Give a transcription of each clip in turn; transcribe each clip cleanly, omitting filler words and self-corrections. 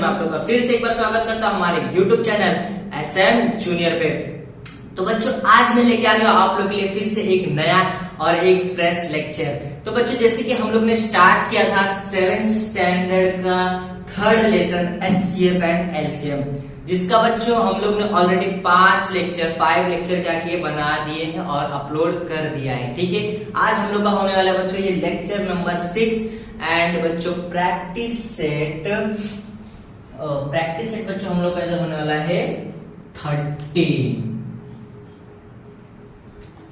मैं आप लोग का फिर से एक बार स्वागत करता हूं हमारे YouTube चैनल SM जूनियर पे। तो बच्चों आज मैं लेके आ गया आप लोग के लिए फिर से एक नया और एक फ्रेश लेक्चर। तो बच्चों जैसे कि हम लोग ने स्टार्ट किया था 7th स्टैंडर्ड का third lesson HCF and LCM, जिसका बच्चों हम लोग ने ऑलरेडी 5 लेक्चर क्या किए बना दिए हैं और अपलोड कर दिया है। ठीक है, आज हम लोग का होने वाला है बच्चों ये लेक्चर नंबर 6 एंड बच्चों प्रैक्टिस सेट बच्चों हम लोग का इधर होने वाला है 13।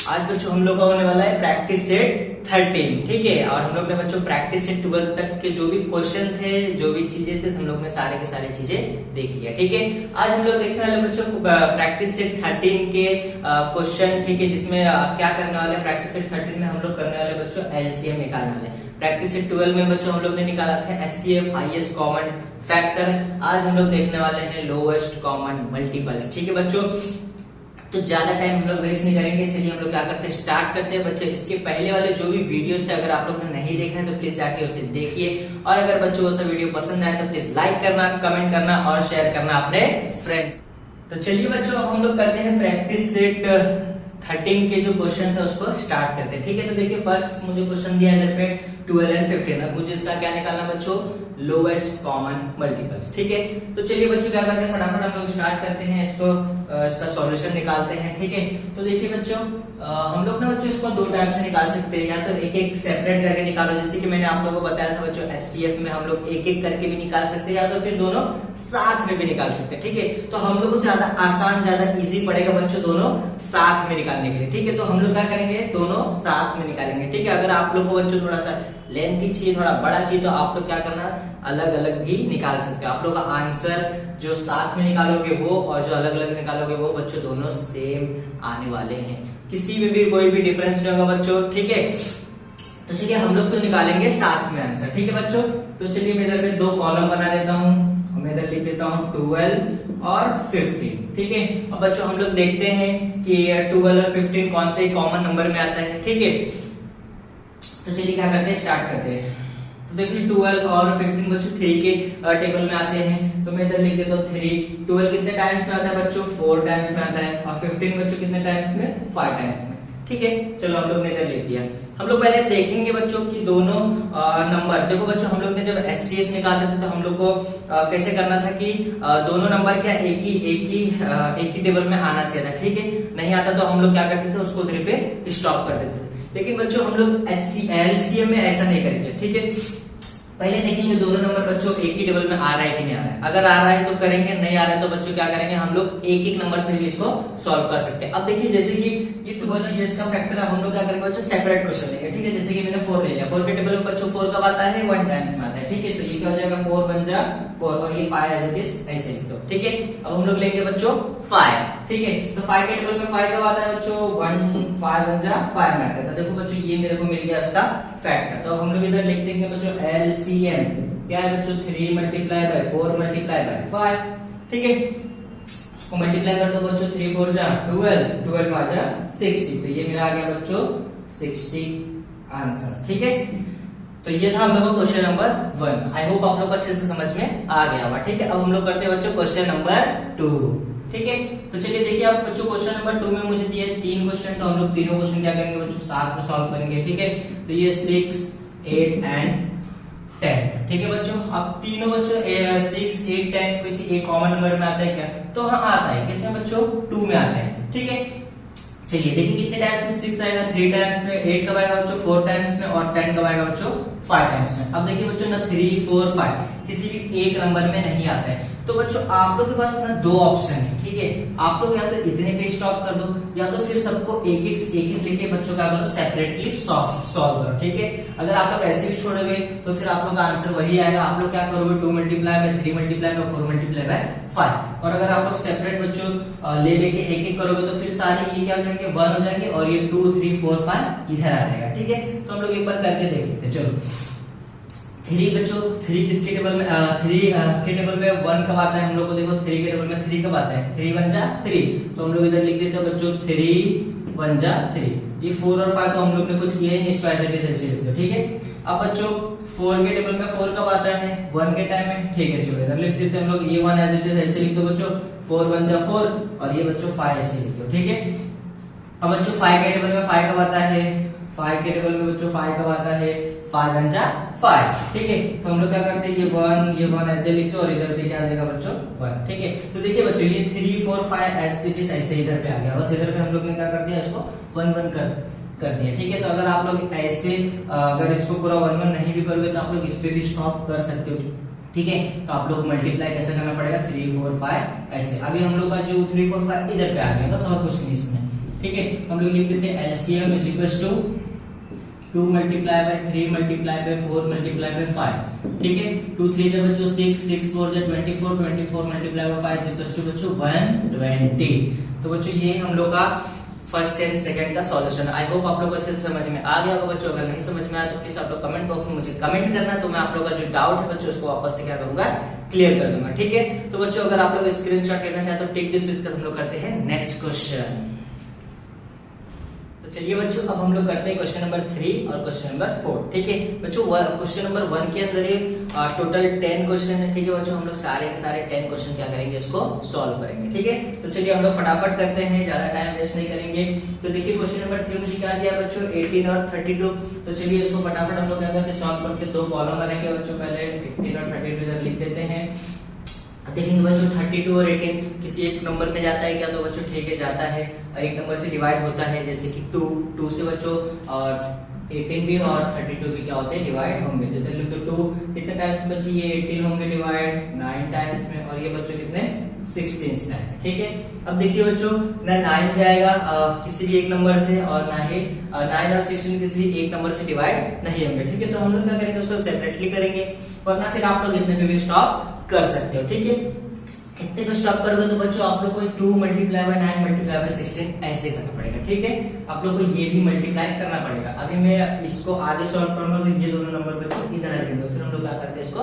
आज बच्चों हम लोग का होने वाला है प्रैक्टिस सेट 13। ठीक है, और हम लोग ने बच्चों प्रैक्टिस सेट 12 तक के जो भी क्वेश्चन थे, जो भी चीजें थे, हम लोग ने सारे के सारे चीजें देख लिया। ठीक है, आज हम लोग देखने वाले बच्चों प्रैक्टिस सेट 13 के क्वेश्चन। ठीक है, जिसमें क्या करने वाले हैं प्रैक्टिस सेट 13 में हम लोग करने वाले बच्चों LCM निकालने वाले। प्रैक्टिस सेट 12 में बच्चों हम लोग ने निकाला था HCF हाईएस्ट कॉमन फैक्टर। आज हम लोग देखने वाले हैं लोएस्ट कॉमन मल्टीपल्स। ठीक है बच्चों, तो ज्यादा टाइम हम लोग वेस्ट नहीं करेंगे। चलिए हम लोग क्या करते हैं, स्टार्ट करते हैं बच्चे। इसके पहले वाले जो भी वीडियोस थे अगर आप लोग ने नहीं देखा है तो प्लीज जाके उसे देखिए, और अगर बच्चों को वीडियो पसंद आए तो प्लीज लाइक करना, कमेंट करना और शेयर करना अपने फ्रेंड्स। तो चलिए बच्चों अब हम लोग करते हैं प्रैक्टिस सेट 13 के जो क्वेश्चन थे उसको स्टार्ट करते हैं। ठीक है, तो देखिए फर्स्ट मुझे क्वेश्चन दिया है इधर पे 12 एंड 15। अब मुझे इसका क्या निकालना बच्चों, लोएस्ट कॉमन मल्टीपल्स। ठीक है, तो चलिए बच्चों क्या करते हैं, फटाफट हम लोग स्टार्ट करते हैं इसका सॉल्यूशन निकालते हैं। ठीक है, तो देखिए बच्चों हम लोग ना बच्चों इसको दो टाइप से निकाल सकते हैं, या तो एक एक सेपरेट करके निकालो, जैसे कि मैंने आप लोगों को बताया था बच्चों HCF में हम लोग एक एक करके भी निकाल सकते हैं, या तो फिर दोनों साथ में भी निकाल सकते हैं। ठीक है, तो हम लोग को ज्यादा आसान, ज्यादा इजी पड़ेगा बच्चों दोनों साथ में निकालने के लिए। ठीक है, तो हम लोग क्या करेंगे, दोनों साथ में निकालेंगे। ठीक है, अगर आप लोग को बच्चों थोड़ा सा लेंथी चाहिए, थोड़ा बड़ा चाहिए, तो आप लोग क्या करना, अलग अलग भी निकाल सकते हो। आप लोग का आंसर जो साथ में निकालोगे वो और जो अलग अलग निकालोगे वो बच्चों दोनों सेम आने वाले हैं, किसी में भी कोई भी डिफरेंस नहीं होगा बच्चों। ठीक है, तो चलिए हम लोग तो निकालेंगे साथ में आंसर। ठीक है बच्चों, तो चलिए मैं इधर पे दो कॉलम बना देता हूँ, मैं इधर लिख देता हूँ 12 और 15। ठीक है, अब बच्चों हम लोग देखते हैं कि 12 और 15 कौन से कॉमन नंबर में आता है। ठीक है, तो चलिए क्या करते हैं, स्टार्ट करते हैं। तो देखिए 12 और 15 बच्चों 3 के टेबल में आते हैं, तो मैं इधर लिख देता हूँ 3। 12 कितने टाइम्स में आता है बच्चों, 4 टाइम्स में आता है, और 15 बच्चों कितने टाइम्स में, 5 टाइम्स में। ठीक है, चलो हम लोग ने इधर लिख दिया। हम लोग पहले देखेंगे बच्चों कि दोनों नंबर, देखो बच्चों हम लोग ने जब HCF निकालते थे तो हम लोग को कैसे करना था कि दोनों नंबर क्या एक ही टेबल में आना चाहिए था। ठीक है, नहीं आता तो हम लोग क्या करते थे, उसको उधर पे स्टॉप कर देते थे। लेकिन बच्चों हम लोग LCM में ऐसा नहीं करेंगे। ठीक है, पहले देखेंगे दोनों नंबर बच्चों एक ही टेबल में आ रहा है कि नहीं आ रहा है। अगर आ रहा है तो करेंगे, नहीं आ रहा है तो बच्चों क्या करेंगे, हम लोग एक एक नंबर से भी इसको सॉल्व कर सकते हैं। अब देखिए जैसे कि ये 2 है, इसका फैक्टर है, हम लोग क्या करेंगे बच्चों, सेपरेट क्वेश्चन लेंगे। ठीक है, जैसे कि मैंने 4 ले लिया, 4 के टेबल में बच्चों 4 कब आता है, 1 टाइम्स में आता है। ठीक है, तो ये क्या हो जाएगा, 4 बन जा 4, और ये 5 एज इट इज ऐसे लिख दो। ठीक है, अब हम लोग लेंगे बच्चों 5। ठीक है, तो 5 के टेबल में 5 कब आता है बच्चों, 5 बन जा 5 में आता है। तो देखो बच्चों ये मेरे को मिल गया इसका फैक्टर। तो हम लोग इधर लिख देंगे बच्चों LCM क्या है बच्चों, 3 मल्टीप्लाई बाय 4 मल्टीप्लाई बाय 5। ठीक है, इसको मल्टीप्लाई कर दो बच्चों, 3 4 जा 12, 12 5 जा 60, तो ये मेरा आ गया बच्चों 60 आंसर। ठीक है, तो ये था हम लोग का क्वेश्चन नंबर 1। आई होप आप लोग अच्छे से समझ में आ गया होगा। ठीक है, अब हम लोग करते हैं बच्चों क्वेश्चन नंबर 2। ठीक है, तो चलिए देखिए अब बच्चों क्वेश्चन नंबर 2 में मुझे दिए 3 क्वेश्चन, तो हम लोग तीनों क्वेश्चन क्या करेंगे बच्चों, साथ में सॉल्व करेंगे। ठीक है, तो ये 6 8 एंड 10। ठीक है बच्चों, अब तीनों बच्चों 6 8 10 किसी एक कॉमन नंबर में आता है क्या, तो हाँ आता है, किसमें बच्चों, 2 में आता है। ठीक है, चलिए देखिए कितने टाइम्स में 6 आएगा, 3 टाइम्स में, 8 कब आएगा बच्चों, 4 टाइम्स में, और 10 कब आएगा बच्चों, 5 टाइम्स में। अब देखिए बच्चों ना 3 4 5 किसी भी एक नंबर में नहीं आता है, तो बच्चों आप लोग के पास ना 2 ऑप्शन है। ठीक है, आप लोग या तो इतने पे स्टॉप कर दो, या तो फिर सबको एक एक लेके बच्चों क्या करो, सेपरेटली सॉल्व करो। ठीक है, अगर आप लोग ऐसे भी छोड़ोगे तो फिर आप लोग का आंसर वही आएगा। आप लोग क्या करोगे, 2 multiply by 3 multiply by 4 multiply by 5। और अगर आप लोग सेपरेट बच्चों ले लेके एक एक करोगे तो फिर सारे ये क्या हो जाएंगे, 1 हो जाएंगे, और ये 2 3 4 5 इधर आ जाएगा। ठीक है, तो हम लोग एक बार करके देख लेते हैं। चलो 3 बच्चों, 3 किसके टेबल में, 3 के टेबल में 1 कब आता है, हम लोग को देखो 3 के टेबल में 3 कब आता है, 3 1 जा 3, तो हम लोग इधर लिख देते हैं बच्चों 3 1 जा 3। ये 4 और 5 तो हम लोग ने कुछ किया ही नहीं, इसको ऐसे ऐसे लिख दो, ठीक है। अब बच्चों 4 के टेबल में 4 कब आता है, 1 के टाइम में, ठीक है। चलो इधर लिख देते हैं हम लोग, ये 1 एज इट इज ऐसे लिख दो बच्चों, 4 1 जा 4 और ये बच्चों 5 ऐसे लिख दो, ठीक है। अब बच्चों 5 के टेबल में 5 कब आता है, 5 के टेबल में बच्चों 5 कब आता है, 5 1 जा 5, ठीक है। तो हम लोग क्या करते हैं, ये 1 ऐसे लिख दो और इधर पे क्या आ जाएगा बच्चों 1, ठीक है। तो देखिए बच्चों ये 3 4 5 ऐसे इधर पे आ गया, बस इधर पे हम लोग ने क्या कर दिया, इसको 1 1 कर दिया, ठीक है। तो अगर आप लोग ऐसे अगर इसको पूरा 1 1 नहीं भी करोगे तो आप लोग इस पे भी स्टॉप कर सकते हो, ठीक है। तो आप लोग मल्टीप्लाई कैसे करना पड़ेगा, 3 4 5 ऐसे। अभी हम लोग का जो 3 4 5 इधर पे आ गया, बस और कुछ नहीं इसमें, ठीक है। हम लोग लिख देते हैं LCM is equals to 2 multiply by 3 multiply by 4 multiply by 5, ठीक है। 2 3 जब बच्चों 6 6 4 जब 24 24 मल्टीप्लाई बाय 5 इक्वल्स टू बच्चों 120। तो बच्चों ये हम लोग का फर्स्ट एंड सेकंड का सॉल्यूशन। आई होप आप लोग अच्छे से समझ में आ गया होगा बच्चों। अगर नहीं समझ में आया तो प्लीज आप लोग कमेंट बॉक्स में मुझे कमेंट करना, तो मैं आप लोग का जो डाउट है बच्चों उसको वापस से क्या करूंगा, क्लियर कर दूंगा, ठीक है। तो बच्चों अगर आप लोग स्क्रीनशॉट लेना चाहते हो टेक दिस इसका हम लोग करते हैं नेक्स्ट क्वेश्चन। चलिए बच्चों अब हम लोग करते हैं क्वेश्चन नंबर 3 और क्वेश्चन नंबर 4, ठीक है। बच्चों क्वेश्चन नंबर 1 के अंदर ये टोटल 10 क्वेश्चन है, ठीक है बच्चों। हम लोग सारे के सारे 10 क्वेश्चन क्या करेंगे, इसको सॉल्व करेंगे, ठीक है। तो चलिए हम लोग फटाफट करते हैं, ज्यादा टाइम वेस्ट नहीं करेंगे। तो देखिए क्वेश्चन नंबर 3 मुझे क्या दिया बच्चों, 18 और 32। तो चलिए इसको फटाफट हम लोग क्या करते हैं, सॉल्व करके 2 कॉलम बनेंगे बच्चों। पहले 18 और 32 इधर लिख देते हैं। देखेंगे बच्चों 32 और 18 किसी एक नंबर में जाता है क्या, तो बच्चों ठीक है जाता है, एक नंबर से डिवाइड होता है, जैसे कि 2 से बच्चों और 18 भी और 32 भी क्या होते हैं, डिवाइड होंगे। तो इधर लिख दो 2 कितने टाइम्स में बच्चे, ये 18 होंगे डिवाइड 9 टाइम्स में, और ये बच्चों कितने 16 टाइम, ठीक है। अब देखिए बच्चों ना 9 जाएगा किसी भी एक नंबर से, और ना ही 9 और 16 किसी भी एक नंबर से डिवाइड नहीं होंगे, ठीक है। तो हम लोग क्या करेंगे, उसको सेपरेटली करेंगे, वरना फिर आप लोग इतने पे भी स्टॉप कर सकते हो, ठीक है। इतने पे स्टॉप करोगे तो बच्चों आप लोग को 2 मल्टीप्लाई बाय 9 मल्टीप्लाई बाय 16 ऐसे करना पड़ेगा, ठीक है। आप लोग को ये भी मल्टीप्लाई करना पड़ेगा। अभी मैं इसको आगे सॉल्व करूंगा तो ये दोनों नंबर बच्चों इधर आ जाएंगे, फिर हम लोग क्या करते हैं, इसको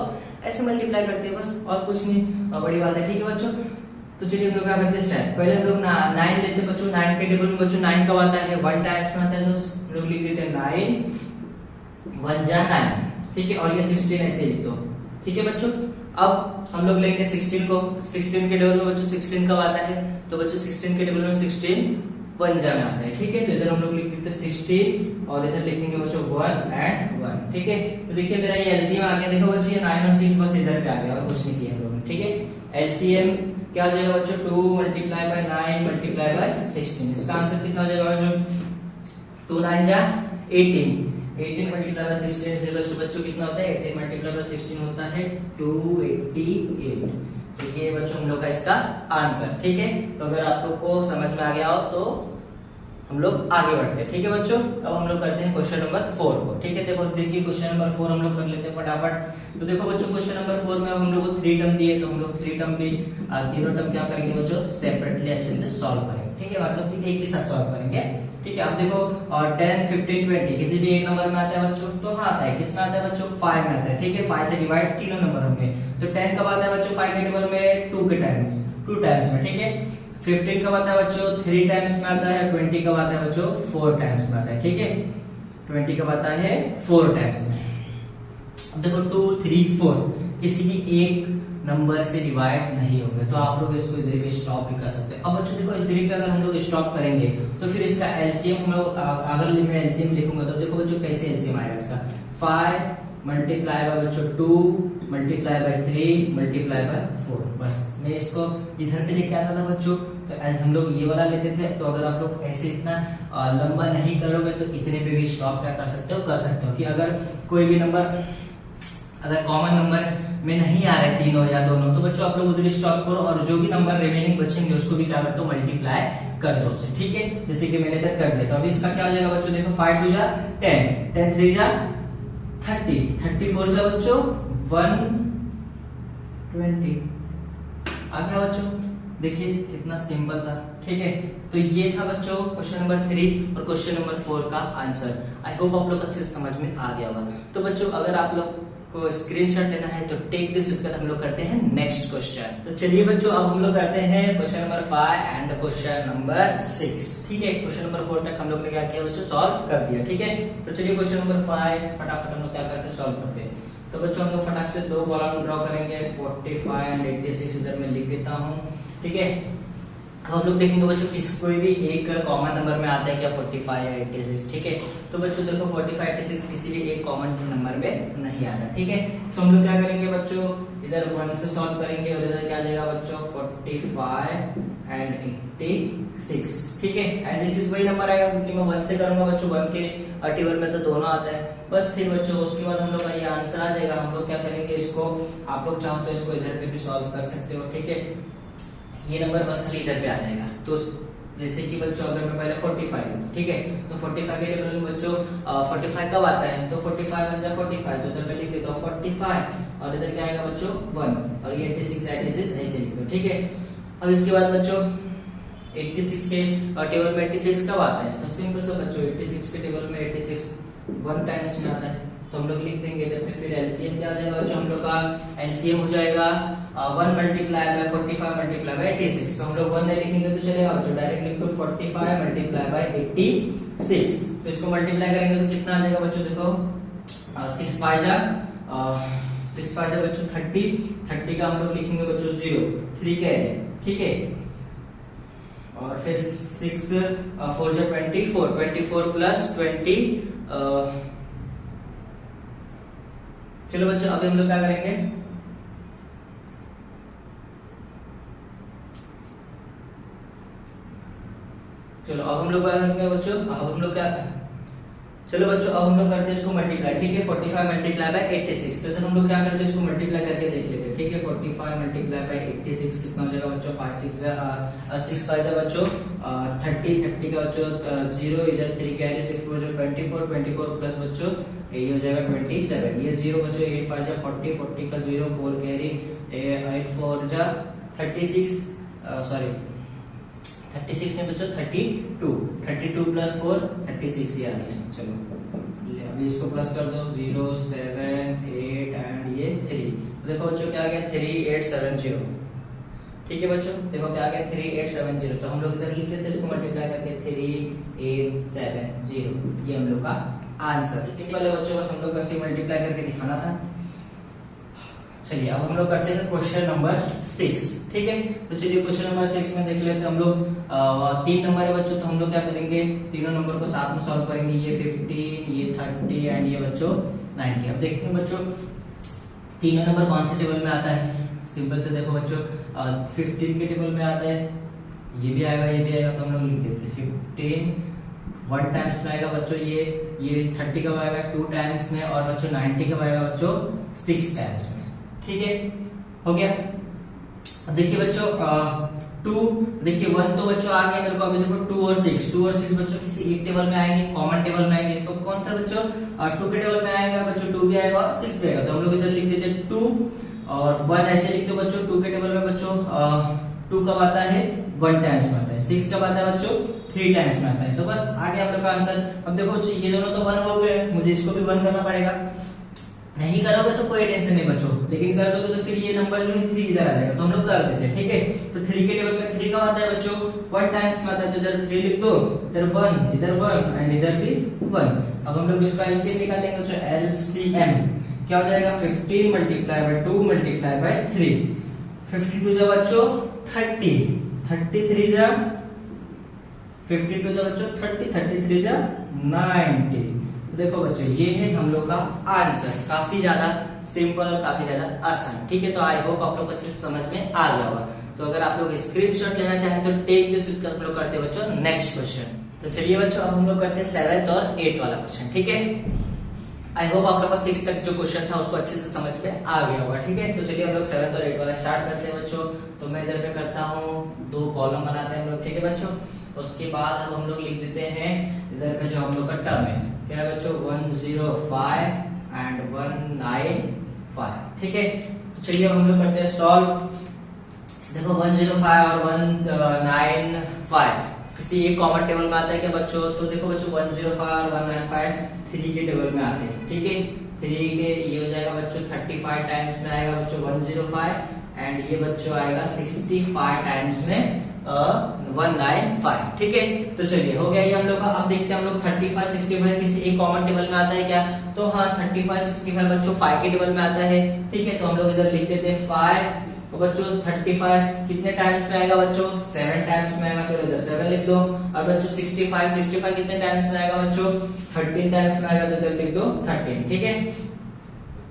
ऐसे मल्टीप्लाई करते हैं, बस और कुछ नहीं, बड़ी बात है, ठीक है बच्चों। तो चलिए हम लोग क्या करते हैं स्टार्ट, पहले हम लोग 9 लेते हैं बच्चों। 9 के टेबल में बच्चों 9 कब आता है, 1 टाइम्स में आता है, तो हम लोग लिख देते हैं 9 1 जा 9, ठीक है। और ये 16 ऐसे लिख दो, ठीक है बच्चों। अब हम लोग लेंगे 16 को, 16 के टेबल में बच्चों 16 कब आता है, तो बच्चों 16 के टेबल में 16 1 जा में आता है, ठीक है। तो इधर हम लोग लिख देते हैं 16 और इधर लिखेंगे बच्चों 1 and 1, ठीक है। तो देखिए मेरा ये एलसीएम आ गया, देखो बच्चों ये 9 और 6 बस इधर पे आ गया और कुछ नहीं किया हम लोगों ने, ठीक है। एलसीएम क्या हो जाएगा बच्चों, 2 मल्टीप्लाई बाय 9 मल्टीप्लाई बाय 16। इसका आंसर कितना हो जाएगा बच्चों, 2 9 जा 18 मल्टीप्लाई बाय 16 से बच्चों कितना होता है, 18 मल्टीप्लाई बाय 16 होता है 288, ठीक है बच्चों हम लोग का इसका आंसर, ठीक है। तो अगर आप लोग को समझ में आ गया हो तो हम लोग आगे बढ़ते हैं, ठीक है बच्चों। अब हम लोग करते हैं क्वेश्चन नंबर 4 को, ठीक है। देखो देखिए क्वेश्चन नंबर 4 हम लोग कर लेते हैं फटाफट। तो देखो बच्चों क्वेश्चन नंबर 4 में हम लोग को 3 टर्म दिए, तो हम लोग 3 टर्म भी तीनों टर्म क्या करेंगे बच्चों, सेपरेटली अच्छे से सॉल्व करेंगे, ठीक है। मतलब कि एक ही साथ सॉल्व करेंगे, ठीक है। अब देखो 10 15 20 किसी भी एक नंबर में आता है बच्चों, तो हाँ आता है, किसमें आता है बच्चों, 5 में आता है, ठीक है। 5 से डिवाइड तीनों नंबर होंगे, तो 10 कब आता है बच्चों 5 के टेबल में, 2 टाइम्स में, ठीक है। 15 कब आता है बच्चों, 3 टाइम्स में आता है। 20 कब आता है बच्चों, 4 टाइम्स में आता है, ठीक है। 20 कब आता है, 4 टाइम्स में। अब देखो 2 3 4 किसी भी एक नंबर से डिवाइड नहीं होंगे, तो आप लोग इसको इधर भी स्टॉप भी कर सकते हैं। अब बच्चों देखो इधर पे अगर हम लोग स्टॉप करेंगे तो फिर इसका एलसीएम हम लोग, अगर मैं एलसीएम लिखूंगा तो देखो बच्चों कैसे एलसीएम आएगा इसका, 5 मल्टीप्लाई बाय बच्चों 2 मल्टीप्लाई बाय 3 मल्टीप्लाई बाय 4। बस मैं इसको इधर पे लेके आता था बच्चों, तो एज हम लोग ये वाला लेते थे। तो अगर आप लोग ऐसे इतना लंबा नहीं करोगे तो इतने पे भी स्टॉप क्या कर सकते हो कि अगर कोई भी नंबर अगर कॉमन नंबर में नहीं आ रहे तीनों या दोनों, तो बच्चों आप लोग उधर स्टॉप करो और जो भी नंबर रिमेनिंग बचेंगे उसको भी क्या कर दो, मल्टीप्लाई कर दो उससे, ठीक है। जैसे कि मैंने इधर कर दिया, तो अभी इसका क्या हो जाएगा बच्चों, देखो 5 2 जा 10 10 3 जा 30 34 जा बच्चों 120 आ गया बच्चों। देखिए कितना सिंपल था, ठीक है। तो ये था बच्चों क्वेश्चन नंबर 3 और क्वेश्चन नंबर 4 का आंसर। आई होप आप लोग अच्छे से समझ में आ गया होगा। तो बच्चों अगर आप लोग को स्क्रीनशॉट लेना है तो टेक दिस। उसके बाद हम लोग करते हैं नेक्स्ट क्वेश्चन। तो चलिए बच्चों अब हम लोग करते हैं question number 5 and question number 6। ठीक है, क्वेश्चन नंबर 4 तक हम लोग ने क्या किया बच्चों, सॉल्व कर दिया। ठीक है, तो चलिए क्वेश्चन नंबर 5 फटाफट हम लोग क्या करते हैं, सॉल्व करते हैं। तो बच्चों हम लोग फटाक से दो कॉलम ड्रॉ करेंगे, 45 एंड 86 इधर मैं लिख देता हूँ। ठीक है, अब हम लोग देखेंगे बच्चों किस कोई भी एक कॉमन नंबर में आता है क्या, 45 या 86। ठीक है, तो बच्चों देखो 45 86 किसी भी एक कॉमन नंबर में नहीं आता। ठीक है, तो हम लोग क्या करेंगे बच्चों, इधर 1 से सॉल्व करेंगे और इधर क्या आ जाएगा बच्चों 45 एंड 86। ठीक है, एज इट इज वही नंबर आएगा क्योंकि मैं 1 से करूंगा बच्चों, 1 के टेबल में तो दोनों आता है। बस फिर बच्चों उसके बाद हम लोग का ये आंसर आ जाएगा। हम लोग क्या करेंगे इसको, आप लोग चाहो तो इसको इधर पे भी सॉल्व कर सकते हो। ठीक है, ये नंबर बस खाली इधर पे आ जाएगा। तो जैसे कि बच्चों अगर मैं पहले 45, ठीक है, तो 45 के टेबल में बच्चों 45 कब आता है, तो 45 बन जाए 45, तो इधर मैं लिख देता हूँ 45 और इधर क्या आएगा बच्चों 1 और ये 86 ऐसे लिख दो। ठीक है, अब इसके बाद बच्चों 86 के टेबल में 86 कब आता है, तो सिंपल से बच्चों 86 के टेबल में 86 1 टाइम्स में आता है, तो हम लोग लिख देंगे इधर पे। फिर एलसीएम क्या आ जाएगा बच्चों, हम लोग का एलसीएम हो जाएगा 1 मल्टीप्लाई बाय 45 मल्टीप्लाई बाय 86। तो हम लोग 1 नहीं लिखेंगे तो चलेगा बच्चों, डायरेक्ट लिख दो 45 मल्टीप्लाई बाय 86। तो इसको मल्टीप्लाई करेंगे तो कितना आ जाएगा बच्चों, देखो 6 5 जा बच्चों 30 का हम लोग लिखेंगे बच्चों 0 3 का है। ठीक है, और फिर 6 4 जा 24 प्लस 20। चलो बच्चों अभी हम लोग क्या करेंगे, चलो अब हम लोग क्या करेंगे बच्चों, अब हम लोग क्या, चलो बच्चों अब हम लोग करते हैं इसको मल्टीप्लाई। ठीक है, 45 मल्टीप्लाई बाय 86, तो इधर हम लोग क्या करते हैं इसको मल्टीप्लाई करके देख लेते हैं। ठीक है, 45 मल्टीप्लाई बाय 86 कितना हो जाएगा बच्चों, 5 6 5 जा बच्चों 30 का बच्चों 0 इधर 3 कैरी 6 बच्चों 24 प्लस बच्चों ये हो जाएगा 27, ये 0 बच्चों 8 5 जा 40 का 0 4 कैरी 8 4 जा 36 सॉरी 36 में बच्चों 32 प्लस 4 36 ये आ रही है। चलो अभी इसको प्लस कर दो 0 7 8 एंड ये 3, तो देखो बच्चों क्या आ गया 3870। ठीक है बच्चों, देखो क्या आ गया 3870, तो हम लोग इधर लिख लेते हैं इसको मल्टीप्लाई करके 3870, ये हम लोग का आंसर। इसके पहले बच्चों बस हम लोग को ऐसे मल्टीप्लाई करके दिखाना था। चलिए अब हम लोग करते हैं क्वेश्चन नंबर 6। ठीक है, तो चलिए क्वेश्चन नंबर 6 में देख लेते हैं हम लोग 3 नंबर है बच्चों, तो हम लोग क्या करेंगे तीनों नंबर को साथ में सॉल्व करेंगे। ये 15 ये 30 एंड ये बच्चों 90। अब देखेंगे बच्चों तीनों नंबर कौन से टेबल में आता है, सिंपल से देखो बच्चों 15 के टेबल में आता है, ये भी आएगा, तो हम लोग लिख देते हैं 15 1 टाइम्स में आएगा बच्चों, ये 30 कब आएगा 2 टाइम्स में, और बच्चों 90 कब आएगा बच्चों 6 टाइम्स में। ठीक है, हो गया। अब देखिए बच्चों 2 देखिए 1 तो बच्चों आ गया मेरे को। अभी देखो 2 और 6 बच्चों किसी एक टेबल में आएंगे, कॉमन टेबल में आएंगे। तो कौन सा बच्चों 2 के टेबल में आएगा बच्चों, 2 भी आएगा और 6 भी आएगा, तो हम लोग इधर लिख देते 2 और 1 ऐसे लिख दो बच्चों। 2 के टेबल में बच्चों 2 कब आता है 1 टाइम्स में आता है, 6 कब आता है बच्चों 3 टाइम्स में आता है। तो बस आ गया हम लोग का आंसर। अब देखो बच्चों ये दोनों तो 1 हो गए, मुझे इसको भी 1 करना पड़ेगा। नहीं करोगे तो कोई टेंशन नहीं बच्चों, लेकिन कर दोगे तो फिर ये नंबर जो है 3 इधर आ जाएगा, तो हम लोग कर देते हैं। ठीक है, तो 3 के टेबल में 3 कब आता है बच्चों 1 टाइम्स में आता है, तो इधर 3 लिख दो, इधर 1 एंड इधर भी 1। अब हम लोग इसका एलसीएम निकालेंगे बच्चों, एलसीएम क्या हो जाएगा 15 मल्टीप्लाई बाय 2 मल्टीप्लाई बाय 3, 52 जा बच्चों 30, 33 जा 52 जा बच्चों 30, 33 जा 90। देखो बच्चों ये है हम लोग का आंसर, काफी ज्यादा सिंपल और काफी ज्यादा आसान। ठीक है, तो आई होप आप लोग अच्छे से समझ में आ गया होगा। तो अगर आप लोग स्क्रीनशॉट लेना चाहें तो टेक दिस, उसके बाद हम लोग करते हैं बच्चों नेक्स्ट क्वेश्चन। तो चलिए बच्चों अब हम लोग करते हैं 7th और 8th वाला क्वेश्चन। ठीक है, आई होप आप लोग का 6 तक जो क्वेश्चन था उसको अच्छे से समझ में आ गया होगा। ठीक है, तो चलिए हम लोग 7th और 8th वाला स्टार्ट करते हैं बच्चों। तो मैं इधर पे करता हूँ 2 कॉलम बनाते हैं हम लोग। ठीक है बच्चों, तो उसके बाद अब हम लोग लिख देते हैं इधर पे जो हम लोग का टर्म है क्या है बच्चों 105 एंड 195। ठीक है, तो चलिए अब हम लोग करते हैं सॉल्व। देखो 105 और 195 किसी एक कॉमन टेबल में आता है क्या बच्चों, तो देखो बच्चों 105 और 195 3 के टेबल में आते हैं। ठीक है, 3 के ये हो जाएगा बच्चों 35 टाइम्स में आएगा बच्चों 105 एंड ये बच्चों आएगा 65 टाइम्स में 195। ठीक है, तो चलिए हो गया ये हम लोग का। अब देखते हैं हम लोग 35 65 किसी एक कॉमन टेबल में आता है क्या? तो हाँ 35 65 बच्चों 5 के टेबल में आता है। ठीक है, तो हम लोग इधर लिख देते हैं 5। तो बच्चों 35 कितने टाइम्स में आएगा बच्चों? 7 टाइम्स में आएगा। चलो इधर 7 लिख दो। और बच्चों 65 कितने टाइम्स में आएगा बच्चों? 13 टाइम्स में आएगा, तो इधर लिख दो 13। ठीक है,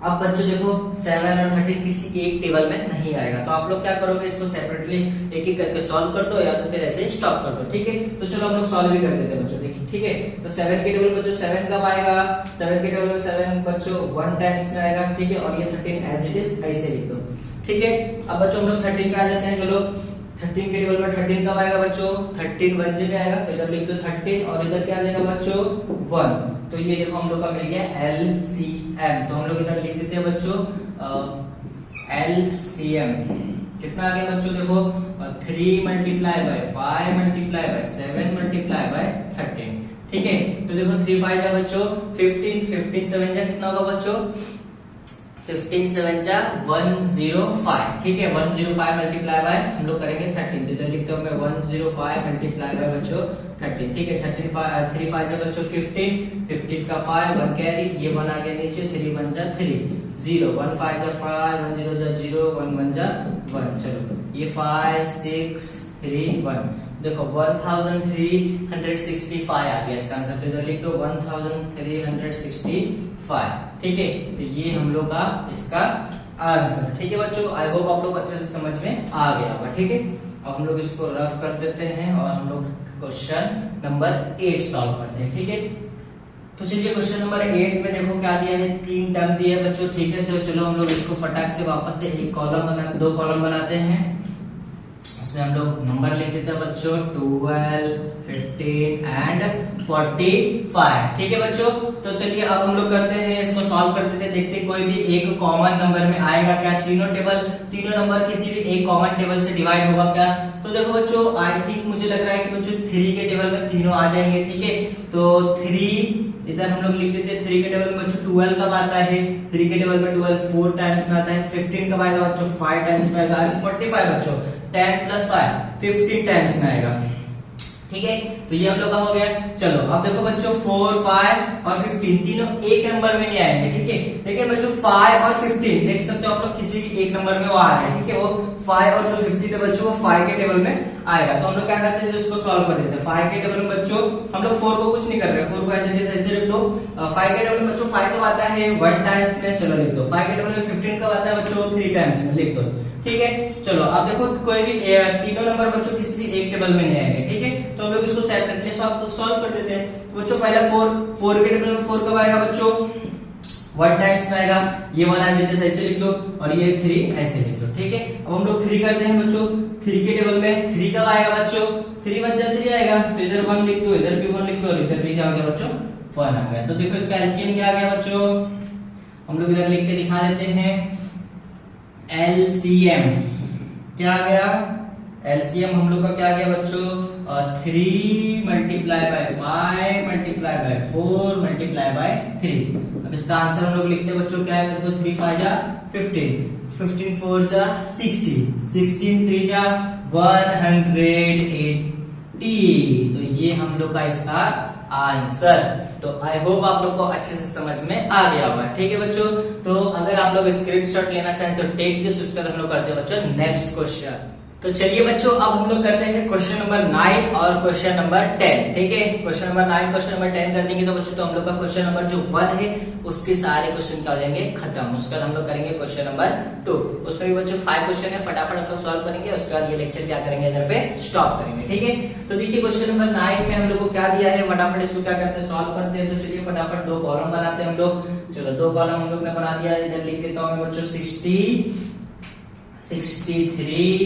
अब बच्चों देखो 7 और 13 किसी एक टेबल में नहीं आएगा, तो आप लोग क्या करोगे, इसको सेपरेटली एक एक करके सॉल्व कर दो या तो फिर ऐसे स्टॉप कर दो। ठीक है, तो चलो हम लोग सॉल्व भी कर देते हैं बच्चों। देखिए ठीक है, तो 7 के टेबल बच्चों 7 कब आएगा? 7 के टेबल में 7 बच्चों 1 टाइम्स में आएगा। ठीक है, और ये 13 एज इट इज ऐसे लिख दो। ठीक है, अब बच्चों हम लोग 13 पे आ जाते हैं। चलो 13 के टेबल में 13 कब आएगा बच्चों? 13 1 में आएगा, तो इधर लिख दो 13 और इधर क्या आ जाएगा बच्चों? 1। तो ये देखो हम लोग का मिल गया LCM। तो हम लोग इधर लिख देते हैं बच्चों LCM कितना आ गया बच्चों? देखो 3 multiply by 5 multiply bye 7 multiply by 13। ठीक है, तो देखो 3 5 जा बच्चों 15 15 7 जा कितना होगा बच्चों? 15 7 जा 105। ठीक है, 105 मल्टीप्लाई बाय हम लोग करेंगे 13, तो इधर लिखता हूं मैं 105 मल्टीप्लाई बाय बच्चों 13। ठीक है, 3 5 जा बच्चों 15 15 का 5 1 कैरी, ये 1 आ गया नीचे, 3 1 जा 3 0 1 5 जा 5 1 0 जा 0 1 1 जा 1। चलो ये 5 6 3 1, देखो 1365 आ गया इसका आंसर, तो इधर लिख दो 1365। ठीक है, तो ये हम लोग का इसका आंसर। ठीक है बच्चों, आई होप आप लोग अच्छे से समझ में आ गया होगा। ठीक है, अब हम लोग इसको रफ कर देते हैं और हम लोग क्वेश्चन नंबर 8 सॉल्व करते हैं। ठीक है, तो चलिए क्वेश्चन नंबर 8 में देखो क्या दिया है, 3 टर्म दिया है बच्चों। ठीक है, चलो हम लोग इसको फटाक से वापस से एक कॉलम दो कॉलम बनाते हैं। इसमें हम लोग नंबर लिख देते हैं बच्चों 12 15 एंड 45। ठीक है बच्चों, तो चलिए अब हम लोग करते हैं इसको सॉल्व कर देते हैं। देखते हैं कोई भी एक कॉमन नंबर में आएगा क्या? तीनों नंबर किसी भी एक कॉमन टेबल से डिवाइड होगा क्या? तो देखो बच्चों आई थिंक मुझे लग रहा है कि बच्चों 3 के टेबल में तीनों आ जाएंगे। ठीक है, तो 3 इधर हम लोग लिख देते हैं। 3 के टेबल में बच्चों 12 कब आता है? 3 के टेबल में 12 4 टाइम्स में आता है। 15 कब आएगा बच्चों? 5 टाइम्स में आएगा। 45 बच्चों 10 + 5 15 टाइम्स में आएगा। ठीक है, तो ये हम लोग का हो गया। चलो अब देखो बच्चों 4 5 और 15 तीनों एक नंबर में नहीं आएंगे। ठीक है, लेकिन बच्चों 5 और 15 देख सकते हो आप लोग किसी भी एक नंबर में वो आ रहे हैं। ठीक है, वो 5 और जो 15 है बच्चों वो 5 के टेबल में आएगा। तो हम लोग क्या करते हैं, इसको सॉल्व कर देते हैं। 5 के टेबल में बच्चों हम लोग 4 को कुछ नहीं कर रहे, 4 को ऐसे लिख दो। 5 के टेबल में बच्चों 5 कब आता है? 1 टाइम्स में, चलो लिख दो। 5 के टेबल में 15 कब आता है बच्चों? 3 टाइम्स में, लिख दो। ठीक है, चलो अब देखो कोई भी तीनों नंबर बच्चों किसी भी एक टेबल में नहीं आएंगे। ठीक है, तो हम लोग इसको सेपरेटली सॉल्व कर देते हैं। बच्चों पहला 4 के टेबल में 4 कब आएगा बच्चों? 1 टाइम्स में आएगा। ये 1 ऐसे लिख दो और ये 3 ऐसे लिख दो। ठीक है, अब हम लोग 3 करते हैं बच्चों। 3 के टेबल में 3 कब आएगा बच्चों? 3 1 जा 3 आएगा, तो इधर 1 लिख दो, इधर भी 1 लिख दो और इधर भी क्या आ गया बच्चों? 1 आ गया। तो देखो इसका एलसीएम क्या आ गया बच्चों? हम लोग इधर लिख के दिखा देते हैं। LCM क्या आ गया? LCM हम लोग का क्या आ गया बच्चों? 3 multiply by 5 multiply by 4 multiply by 3। अब इसका आंसर हम लोग लिखते हैं बच्चों क्या है? देखो 3 5 जा 15 15 4 जा 60 16 3 जा 180। तो ये हम लोग का इसका आंसर। तो आई होप आप लोग को अच्छे से समझ में आ गया होगा। ठीक है बच्चों, तो अगर आप लोग स्क्रीनशॉट लेना चाहें तो टेक दिस, उसके बाद हम लोग करते हैं बच्चों नेक्स्ट क्वेश्चन। तो चलिए बच्चों अब हम लोग करते हैं क्वेश्चन नंबर 9 और क्वेश्चन नंबर 10। ठीक है, क्वेश्चन नंबर 9 क्वेश्चन नंबर 10 कर देंगे तो बच्चों तो हम लोग का क्वेश्चन नंबर जो 1 है उसके सारे क्वेश्चन क्या हो जाएंगे? खत्म। उसके बाद हम लोग करेंगे क्वेश्चन नंबर 2, उसमें भी बच्चों 5 क्वेश्चन है, फटाफट हम लोग सॉल्व करेंगे। उसके बाद ये लेक्चर क्या करेंगे, इधर पे स्टॉप करेंगे। ठीक है, तो देखिए क्वेश्चन नंबर 9 में हम लोग को क्या दिया है, फटाफट इसको क्या करते हैं, सॉल्व करते हैं। तो चलिए फटाफट 2 कॉलम बनाते हैं हम लोग। चलो 2 कॉलम हम लोग ने बना दिया, इधर लिख देता हूं मैं बच्चों 60 63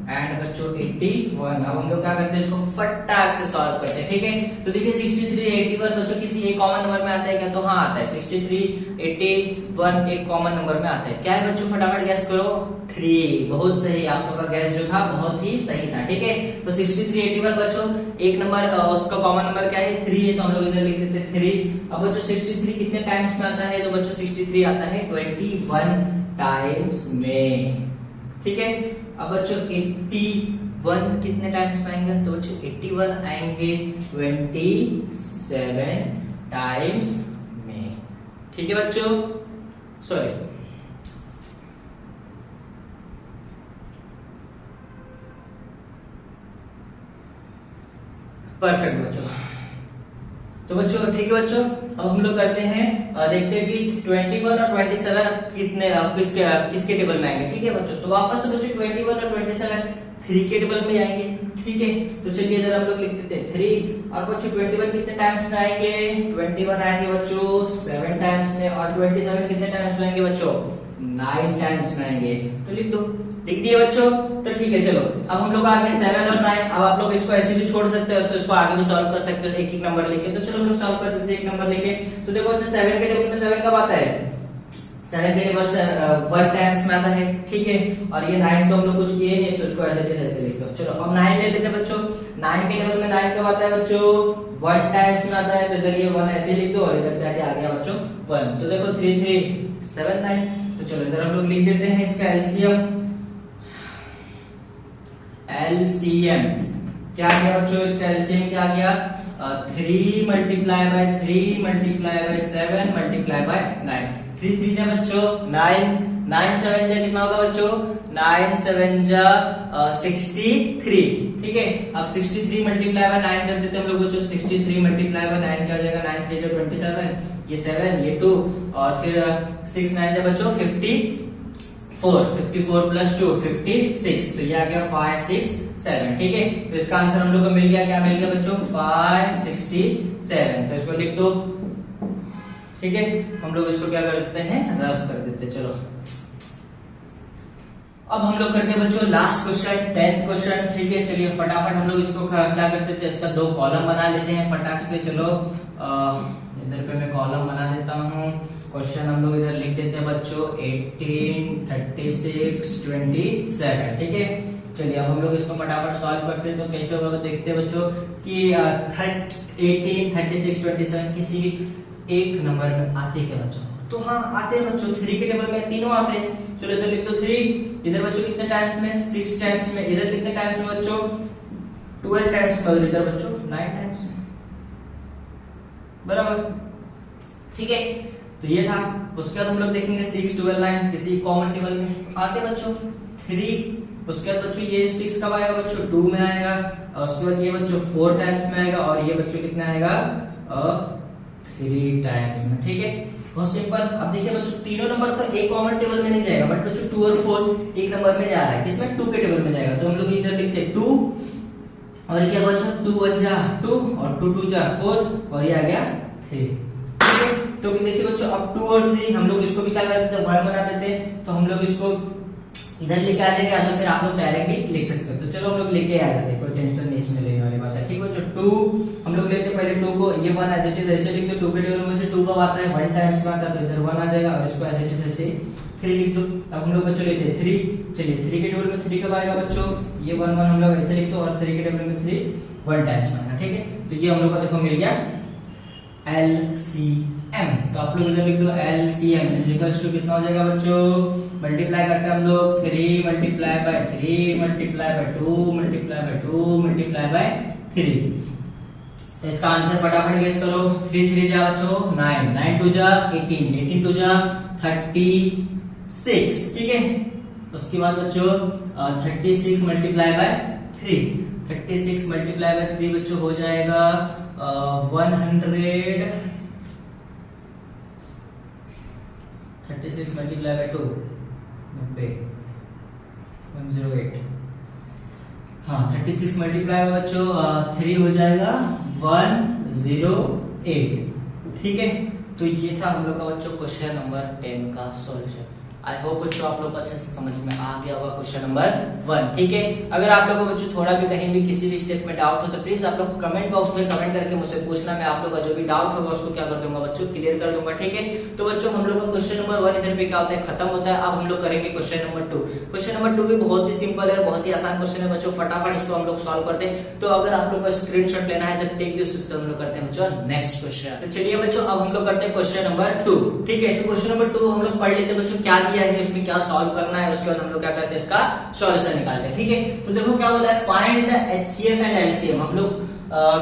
एंड बच्चों 81। अब हम लोग क्या करते हैं, इसको फटाक से सॉल्व करते हैं, ठीक है। तो देखिए 63 81 बच्चों किसी एक कॉमन नंबर में आता है क्या, तो हाँ आता है। 63 81 एक कॉमन नंबर में आता है। क्या है बच्चों, फटाफट गैस करो। 3, बहुत सही, आप लोग का गैस जो था बहुत ही सही था, ठीक है। तो 63 81 बच्चों एक नंबर, उसका कॉमन नंबर क्या है, 3 है, तो हम लोग इधर लिख देते हैं 3। अब बच्चों 63 कितने टाइम्स में आता है, तो बच्चों 63 आता है 21 टाइम्स में, ठीक है। अब बच्चों 81 कितने टाइम्स में आएंगे, तो बच्चों 81 आएंगे 27 टाइम्स में, ठीक है बच्चों। सॉरी, परफेक्ट बच्चों। तो बच्चों ठीक है बच्चों, अब हम लोग करते हैं, देखते हैं कि 21 और 27 कितने किसके टेबल में आएंगे, ठीक है बच्चों। तो वापस से बच्चों 21 और 27 3 के टेबल में आएंगे, ठीक है। तो चलिए इधर हम लोग लिख देते हैं 3। और बच्चों 21 कितने टाइम्स में आएंगे, 21 आएंगे बच्चों 7 टाइम्स में, और 27 कितने टाइम्स में आएंगे बच्चों, 9 टाइम्स में आएंगे। तो लिख दो, लिख दिए बच्चों। तो ठीक है, चलो अब हम लोग आगे 7 और 9। अब आप लोग इसको ऐसे भी छोड़ सकते हो, तो इसको आगे भी सॉल्व कर सकते हो एक एक नंबर लेके। तो चलो हम लोग सॉल्व कर देते हैं एक नंबर लेके। तो देखो बच्चों 7 के टेबल में 7 कब आता है, 7 के टेबल से 1 टाइम्स में आता है, ठीक है। और ये 9 तो हम लोग कुछ किए नहीं, तो इसको ऐसे लिख दो। चलो अब 9 ले लेते हैं बच्चों। 9 के टेबल में 9 कब आता है बच्चों, 1 टाइम्स में आता है। तो इधर ये 1 ऐसे लिख दो, और इधर पे आके आ गया बच्चों 1। तो देखो 3 3 7 9। तो चलो इधर हम लोग लिख देते हैं इसका एलसीएम। एलसीएम क्या गया बच्चों, इसका एलसीएम क्या गया, 3 multiply by 3 multiply bye 7 multiply by 9। 3 3 जा बच्चों 9, 9 7 जा कितना होगा बच्चों, 9 7 जा 63, ठीक है। अब 63 मल्टीप्लाई बाय 9 कर देते हैं हम लोग बच्चों। 63 मल्टीप्लाई बाय 9 क्या हो जाएगा, 9 3 जा 27, ये 7 ये 2, और फिर 6 9 जा बच्चों 54, 54 प्लस 2 56। तो ये आ गया 5 6 7, ठीक है। तो इसका आंसर हम लोग को मिल गया, क्या मिल गया बच्चों, 567। तो इसको लिख दो, ठीक है। हम लोग इसको क्या कर देते हैं, रफ कर देते हैं। चलो अब हम लोग करते हैं बच्चों लास्ट क्वेश्चन, 10th क्वेश्चन, ठीक है। चलिए फटाफट हम लोग इसको क्या कर देते हैं, इसका 2 कॉलम बना लेते हैं फटाक से। चलो इधर पे मैं कॉलम बना देता हूँ। क्वेश्चन हम लोग इधर लिख देते हैं बच्चों 18 36 27, ठीक है। चलिए अब हम लोग इसको फटाफट सॉल्व करते हैं। तो कैसे होगा तो देखते हैं बच्चों कि 18 36 27 किसी भी एक नंबर में आते क्या बच्चों, तो हाँ आते हैं बच्चों। 3 के टेबल में तीनों आते हैं। चलो इधर लिख दो 3। इधर बच्चों कितने टाइम्स में, 6 टाइम्स में। इधर कितने टाइम्स में बच्चों, 12 टाइम्स में। इधर बच्चों 9 टाइम्स में, बराबर, ठीक है। तो ये था। उसके बाद हम लोग देखेंगे 6 12 9 किसी कॉमन टेबल में आते बच्चों 3। उसके बाद बच्चों ये 6 कब आएगा बच्चों, 2 में आएगा। और उसके बाद ये बच्चों 4 टाइम्स में आएगा, और ये बच्चों कितना आएगा 3 टाइम्स में, ठीक है। बहुत सिंपल। अब देखिए बच्चों तीनों नंबर तो एक कॉमन टेबल में नहीं जाएगा, बट बच्चों 2 और 4 एक नंबर में जा रहा है, किसमें 2 के टेबल में जाएगा। तो हम लोग इधर लिखते हैं 2, और क्या बच्चों 2 1 जा 2, और 2 2 जा 4, और ये आ गया 3, ठीक है। तो देखिए बच्चों अब 2 और 3 हम लोग इसको भी क्या कर देते हैं, 1 बना देते हैं। तो हम लोग इसको इधर लेके आ जाएगा, तो फिर आप लोग डायरेक्ट भी लिख सकते हो। तो चलो हम लोग लेके आ जाते हैं, कोई टेंशन नहीं इसमें लेने वाली बात है, ठीक है बच्चों। 2 हम लोग लेते हैं पहले 2 को, ये 1 एज इट इज ऐसे लिख दो। 2 के टेबल में से 2 कब आता है, 1 टाइम्स में आता है, तो इधर 1 आ जाएगा, और इसको एज इट इज ऐसे 3 लिख दो। अब हम लोग बच्चों लेते हैं 3। चलिए 3 के टेबल में 3 कब आएगा बच्चों, ये 1 1 हम लोग ऐसे लिख दो, और 3 के टेबल में 3 1 टाइम्स में आएगा, ठीक है। तो ये हम लोग को देखो मिल गया LCM। तो आप लोग इधर लिख दो LCM इक्वल्स टू कितना हो जाएगा बच्चों, मल्टीप्लाई करते हैं हम लोग 3 multiply by 3 multiply bye 2 multiply bye 2 multiply by 3। तो इसका आंसर फटाफट गेस करो। 3 3 जा बच्चों 9, 9 2 जा 18, 18 2 जा 36, ठीक है। उसके बाद बच्चों 36 मल्टीप्लाई बाय 3, 36 मल्टीप्लाई बाय 3 बच्चों हो जाएगा 100, 36 मल्टीप्लाई बाय 2 90, 108। हाँ 36 मल्टीप्लाई बाय बच्चों 3 हो जाएगा 108, ठीक है। तो ये था हम लोग का बच्चों क्वेश्चन नंबर 10 का सॉल्यूशन। आई होप बच्चों आप लोग को अच्छे से समझ में आ गया होगा क्वेश्चन नंबर 1। ठीक है, अगर आप लोगों को बच्चों थोड़ा भी कहीं भी किसी भी स्टेप में डाउट हो तो प्लीज आप लोग कमेंट बॉक्स में कमेंट करके मुझसे पूछना, मैं आप लोग का जो भी डाउट होगा उसको क्या कर दूंगा बच्चों, क्लियर कर दूंगा। ठीक है, तो बच्चों हम लोग का क्वेश्चन नंबर 1 इधर पे क्या होता है, खत्म होता है। अब हम लोग करेंगे क्वेश्चन नंबर 2। क्वेश्चन नंबर 2 भी बहुत ही सिंपल है, बहुत ही आसान क्वेश्चन है बच्चों, फटाफट इसको हम लोग सॉल्व करते हैं। तो अगर आप लोग को स्क्रीनशॉट लेना है तो टेक दिस, हम लोग करते हैं बच्चों नेक्स्ट क्वेश्चन। तो चलिए बच्चों अब हम लोग करते हैं क्वेश्चन नंबर 2। ठीक है, तो क्वेश्चन नंबर 2 हम लोग पढ़ लेते हैं बच्चों, क्या दिया है इसमें, क्या सॉल्व करना है, उसके बाद हम लोग क्या करते हैं इसका सॉल्यूशन निकालते हैं। ठीक है, तो देखो क्या बोला है, find the HCF and LCM. हम लोग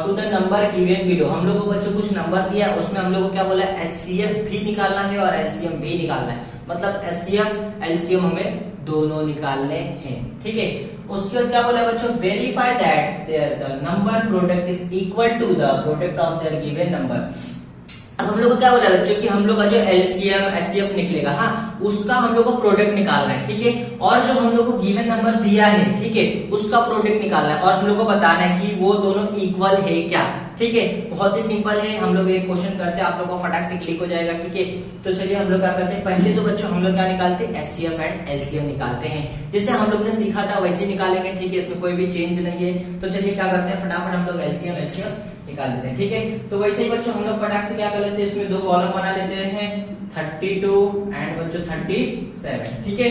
to the number given below, हम लोग को बच्चों कुछ नंबर दिया, उसमें हम लोग को क्या बोला है, एचसीएफ भी निकालना है और एलसीएम भी निकालना है। मतलब एचसीएफ एलसीएम हमें दोनों निकालने हैं। ठीक है, उसके बाद क्या बोला बच्चों, verify that their the number product is equal to the product of their given number. अब हम लोग को क्या बोला बच्चों कि हम लोग का जो एलसीएम एचसीएफ निकलेगा, हाँ, उसका हम लोग को प्रोडक्ट निकालना है। ठीक है, और जो हम लोग को गिवन नंबर दिया है, ठीक है, उसका प्रोडक्ट निकालना है और हम लोग को बताना है कि वो दोनों इक्वल है क्या। ठीक है, बहुत ही सिंपल है, हम लोग एक क्वेश्चन करते हैं, आप लोग को फटाक से क्लिक हो जाएगा। ठीक है, तो चलिए हम लोग क्या करते हैं, पहले तो बच्चों हम लोग क्या निकालते हैं, एचसीएफ एंड एलसीएम निकालते हैं, जैसे हम लोग ने सीखा था वैसे निकालेंगे। ठीक है, इसमें कोई भी चेंज नहीं है। तो चलिए क्या करते हैं, फटाफट हम लोग एलसीएम एलसीएम निकाल देते हैं। ठीक है, तो वैसे ही बच्चों हम लोग फटाक से क्या कर लेते हैं, इसमें दो कॉलम बना लेते हैं, 32 एंड बच्चों 37। ठीक है,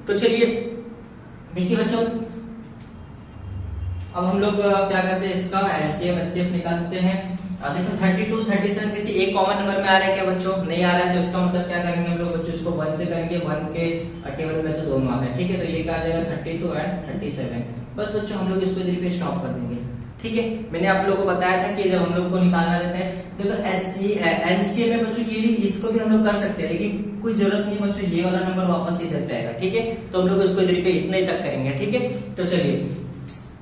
तो चलिए देखिए बच्चों, अब हम लोग क्या करते हैं, इसका एलसीएम एचसीएफ निकालते हैं। देखो 32 37 किसी एक कॉमन नंबर में आ रहा है क्या बच्चों, नहीं आ रहा है, तो इसका मतलब क्या करेंगे हम लोग बच्चों, इसको 1 से करेंगे, 1 के टेबल में तो दोनों आ गए। ठीक है, तो ये क्या आ जाएगा 32 एंड 37। बस बच्चों हम लोग इसको इधर पे स्टॉप कर देंगे। ठीक है, मैंने आप लोगों को बताया था कि जब हम लोग को निकालना रहता है, देखो एलसीएम में बच्चों ये भी, इसको भी हम लोग कर सकते हैं, लेकिन कोई जरूरत नहीं बच्चों, ये वाला नंबर वापस इधर पे आएगा। ठीक है, तो हम लोग इसको इधर पे इतना ही तक करेंगे। ठीक है, तो चलिए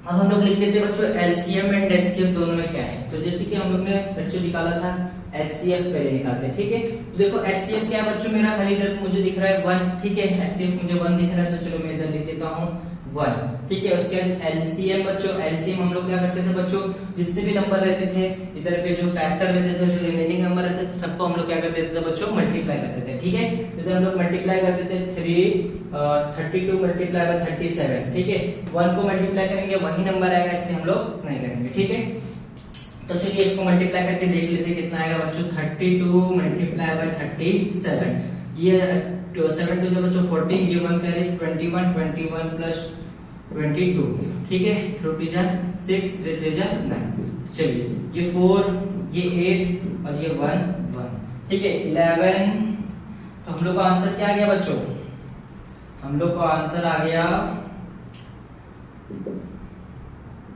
अब हम लोग लिख देते हैं बच्चों एलसीएम एंड एचसीएफ दोनों में क्या है। तो जैसे कि हम लोग ने बच्चों निकाला था एचसीएफ, पहले निकालते हैं। ठीक है, तो देखो एचसीएफ क्या है बच्चों, मेरा खाली इधर मुझे दिख रहा है 1। ठीक है, एचसीएफ मुझे 1 दिख रहा है, तो चलो मैं इधर लिख देता हूँ 1। ठीक है, उसके बाद एलसीएम बच्चों, एलसीएम हम लोग क्या करते थे बच्चों, जितने भी नंबर रहते थे इधर पे, जो फैक्टर रहते थे, जो रिमेनिंग नंबर रहते थे, सबको हम लोग क्या करते थे बच्चों, मल्टीप्लाई करते थे। ठीक है, इधर हम लोग मल्टीप्लाई करते थे 32 मल्टीप्लाई बाय 37। ठीक है, 1 को मल्टीप्लाई करेंगे वही नंबर आएगा, इसलिए हम लोग नहीं करेंगे। ठीक है, तो चलिए इसको मल्टीप्लाई करके देख लेते हैं कितना आएगा बच्चों, 32 मल्टीप्लाई बाय 37, ये 7 टू जो बच्चों 14, ये 1 करे 21 प्लस 22। ठीक है, 3 जा 6, 3 जा 9। चलिए ये 4, ये 8 और ये 1। ठीक है, 11। तो हम लोग का आंसर क्या आ गया बच्चों, हम लोग का आंसर आ गया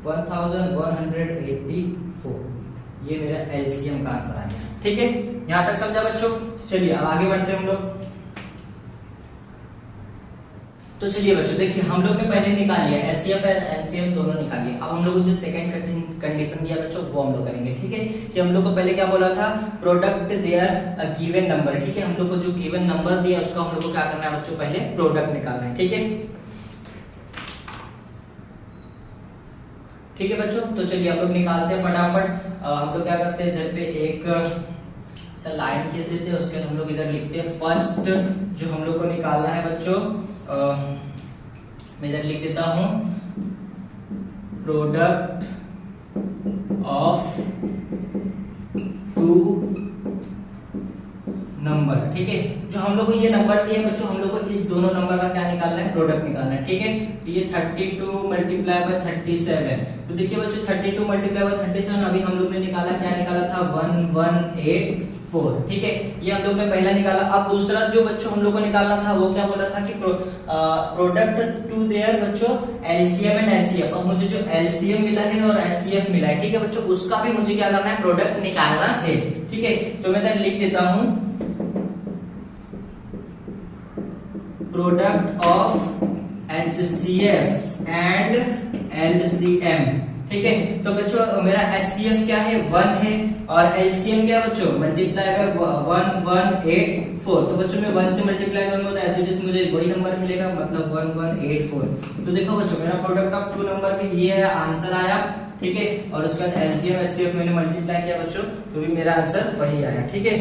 1184। ये मेरा एलसीएम का आंसर आ गया। ठीक है, यहां तक समझा बच्चों। चलिए अब आगे बढ़ते हैं हम लोग। तो चलिए बच्चों देखिए, हम लोग ने पहले निकाल लिया एचसीएफ और एलसीएम दोनों निकाल लिया। अब हम लोग को जो सेकंड कंडीशन दिया बच्चों, वो हम लोग करेंगे। ठीक है, कि हम लोग को पहले क्या बोला था, प्रोडक्ट देयर गिवन नंबर। ठीक है, हम लोग को जो गिवन नंबर दिया उसका हम लोग को क्या करना है बच्चों, पहले प्रोडक्ट निकालना है। ठीक है, ठीक है बच्चों, तो चलिए हम लोग निकालते हैं फटाफट। हम लोग क्या करते हैं, इधर पे एक लाइन खींच देते हैं, उसके बाद हम लोग इधर लिखते हैं फर्स्ट जो हम लोग को निकालना है बच्चों, मैं इधर लिख देता हूं प्रोडक्ट ऑफ 2 नंबर। ठीक है, जो हम लोग को ये नंबर दिए बच्चों, हम लोग को इस दोनों नंबर का क्या निकालना है, प्रोडक्ट निकालना है। ठीक है, तो ये 32 मल्टीप्लाई बाय 37। तो देखिए बच्चों 32 मल्टीप्लाई बाय 37, अभी हम लोग ने निकाला, क्या निकाला था, 1184। ठीक है, ये हम लोग ने पहला निकाला। अब दूसरा जो बच्चों हम लोग को निकालना था, वो क्या बोला था कि प्रोडक्ट टू देयर बच्चों एलसीएम एंड एचसीएफ। अब मुझे जो एलसीएम मिला है और एचसीएफ मिला है, ठीक है बच्चों, उसका भी मुझे क्या करना है, प्रोडक्ट निकालना है। ठीक है, तो मैं इधर लिख देता हूं product of HCF and LCM। ठीक है, तो बच्चों मेरा HCF क्या है, 1 है, और LCM क्या है बच्चों, मल्टीप्लाई बाय 1184। तो बच्चों मैं 1 से मल्टीप्लाई करूंगा तो ऐसे जैसे मुझे वही नंबर मिलेगा, मतलब 1184। तो देखो बच्चों मेरा प्रोडक्ट ऑफ 2 नंबर भी ये है, आंसर आया। ठीक है, और उसके बाद LCM HCF मैंने मल्टीप्लाई किया बच्चों, तो भी मेरा आंसर वही आया। ठीक है,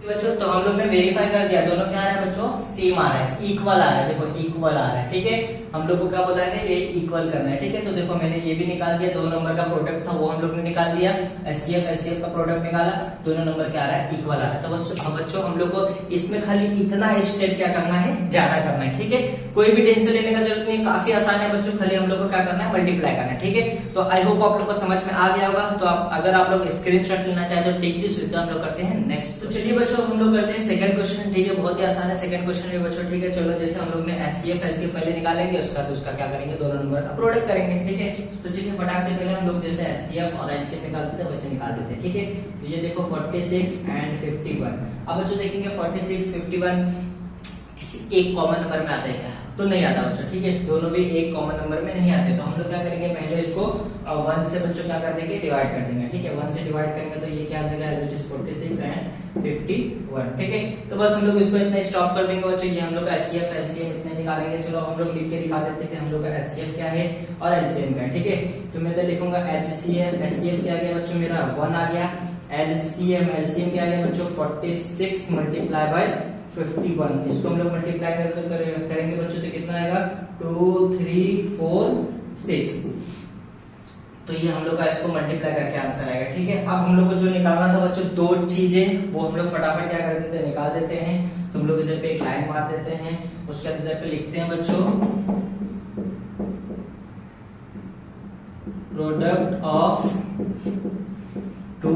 बच्चों तो हम लोग ने वेरीफाई कर दिया, दोनों क्या आ रहा है बच्चों, सेम आ रहा है, इक्वल आ रहा है, देखो इक्वल आ रहा है, ठीक है। हम लोग को क्या बोला है, ये इक्वल करना है, ठीक है। तो देखो मैंने ये भी निकाल दिया, 2 नंबर का प्रोडक्ट था वो हम लोग ने निकाल दिया, एचसीएफ का प्रोडक्ट निकाला, दोनों नंबर क्या आ रहा है, इक्वल आ रहा है। तो बस बच्चों हम लोग को इसमें खाली इतना स्टेप क्या करना है, ज्यादा करना है, ठीक है। कोई भी टेंशन लेने का जरूरत नहीं, काफी आसान है बच्चों, खाली हम लोग को क्या करना है, मल्टीप्लाई करना है, ठीक है। तो आई होप आप लोग को समझ में आ गया होगा। तो अगर आप लोग स्क्रीनशॉट लेना चाहे तो टेक दिस, हम लोग करते हैं नेक्स्ट। तो चलिए बच्चों हम लोग करते हैं सेकंड क्वेश्चन, ठीक है। बहुत ही आसान है सेकंड क्वेश्चन भी बच्चों, ठीक है। चलो जैसे हम लोग ने एचसीएफ एलसीएफ पहले निकालेंगे, उसका क्या करेंगे, दोनों नंबर का प्रोडक्ट करेंगे, ठीक है। तो चलिए फटाक से पहले हम लोग जैसे एचसीएफ और एलसीएफ निकालते थे वैसे निकाल देते हैं, ठीक है। तो ये देखो 46 एंड 51। अब बच्चों देखेंगे 46 51 किसी एक कॉमन नंबर में आता है क्या, तो नहीं आता बच्चों, ठीक है। दोनों भी एक कॉमन नंबर में नहीं आते, तो हम लोग क्या करेंगे, पहले इसको 1 से बच्चों क्या कर देंगे, डिवाइड कर देंगे, ठीक है। 1 से डिवाइड करेंगे तो ये क्या आ जाएगा, एज इट इज 46 एंड 51, ठीक है। तो बस हम लोग इसको इतना स्टॉप कर देंगे बच्चों, ये हम लोग का एचसीएफ एलसीएम इतने निकालेंगे। चलो हम लोग लिख के दिखा देते हैं कि हम लोग का एचसीएफ क्या है और एलसीएम क्या है, ठीक है। तो मैं तो लिखूंगा एचसीएफ क्या आ गया बच्चों, मेरा 1 आ गया। एलसीएम क्या आ गया बच्चों, 46 मल्टीप्लाई बाय 51। इसको हम लोग मल्टीप्लाई करेंगे बच्चों तो कितना आएगा, 2 3 4 6। तो ये हम लोग का इसको मल्टीप्लाई करके आंसर आएगा, ठीक है। अब हम लोग को जो निकालना था बच्चों, 2 चीजें, वो हम लोग फटाफट क्या कर देते हैं, निकाल देते हैं। तो हम लोग इधर पे एक लाइन मार देते हैं, उसके बाद इधर पे लिखते हैं बच्चों, प्रोडक्ट ऑफ 2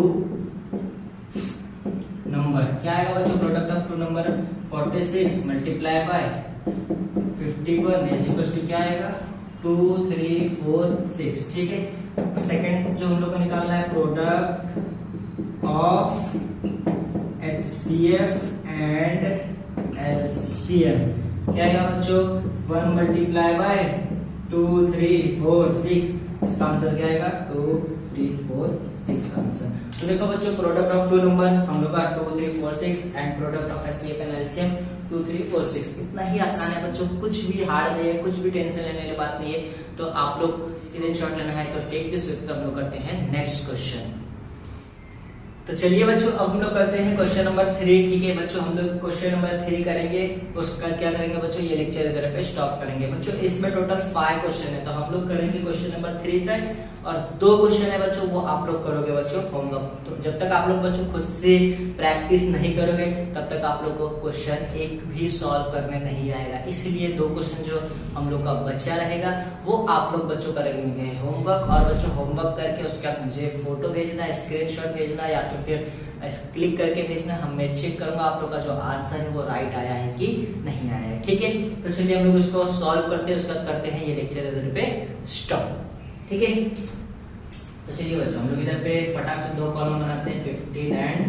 नंबर। क्या आएगा बच्चों, product of 2 number, 46 multiply by 51 is equal to क्या आएगा, 2 3 4 6, ठीक है। सेकंड जो हम लोग को निकालना है, product of HCF and LCM। क्या आएगा बच्चों, 1 मल्टीप्लाई बाय 2 3 4 6, इसका आंसर क्या आएगा, 2 3 4 6 आंसर। तो देखो बच्चों, प्रोडक्ट ऑफ 2 नंबर हम लोग का 2 3 4 6 and product of HCF and LCM 2 3 4 6। इतना ही आसान है बच्चों, कुछ भी हार्ड नहीं है, कुछ भी टेंशन लेने वाली बात नहीं है। तो आप लोग स्क्रीनशॉट लेना है तो टेक दिस, हम लोग करते हैं नेक्स्ट क्वेश्चन। तो चलिए बच्चों अब हम लोग करते हैं क्वेश्चन नंबर 3, ठीक है। बच्चों हम लोग क्वेश्चन नंबर 3 करेंगे, उसका क्या करेंगे बच्चों, ये लेक्चर इधर पे स्टॉप करेंगे बच्चों। इसमें टोटल 5 क्वेश्चन है, तो हम लोग करेंगे क्वेश्चन नंबर 3 तक, और 2 क्वेश्चन है बच्चों वो आप लोग करोगे बच्चों होमवर्क। तो जब तक आप लोग बच्चों खुद से प्रैक्टिस नहीं करोगे तब तक आप लोग को क्वेश्चन एक भी सॉल्व करने नहीं आएगा। इसलिए 2 क्वेश्चन जो हम लोग का बच्चा रहेगा वो आप लोग बच्चों करेंगे होमवर्क, और बच्चों होमवर्क करके उसका मुझे फोटो भेजना, स्क्रीनशॉट भेजना, या तो फिर क्लिक करके भेजना। मैं चेक करूंगा आप लोग का जो आंसर है वो राइट आया है कि नहीं आया है, ठीक है। तो चलिए हम लोग इसको सॉल्व करते हैं, उसके बाद करते हैं ये लेक्चर इधर पे स्टॉप, ठीक है। तो चलिए बच्चों हम लोग इधर पे फटाक से 2 कॉलम बनाते हैं, 15 एंड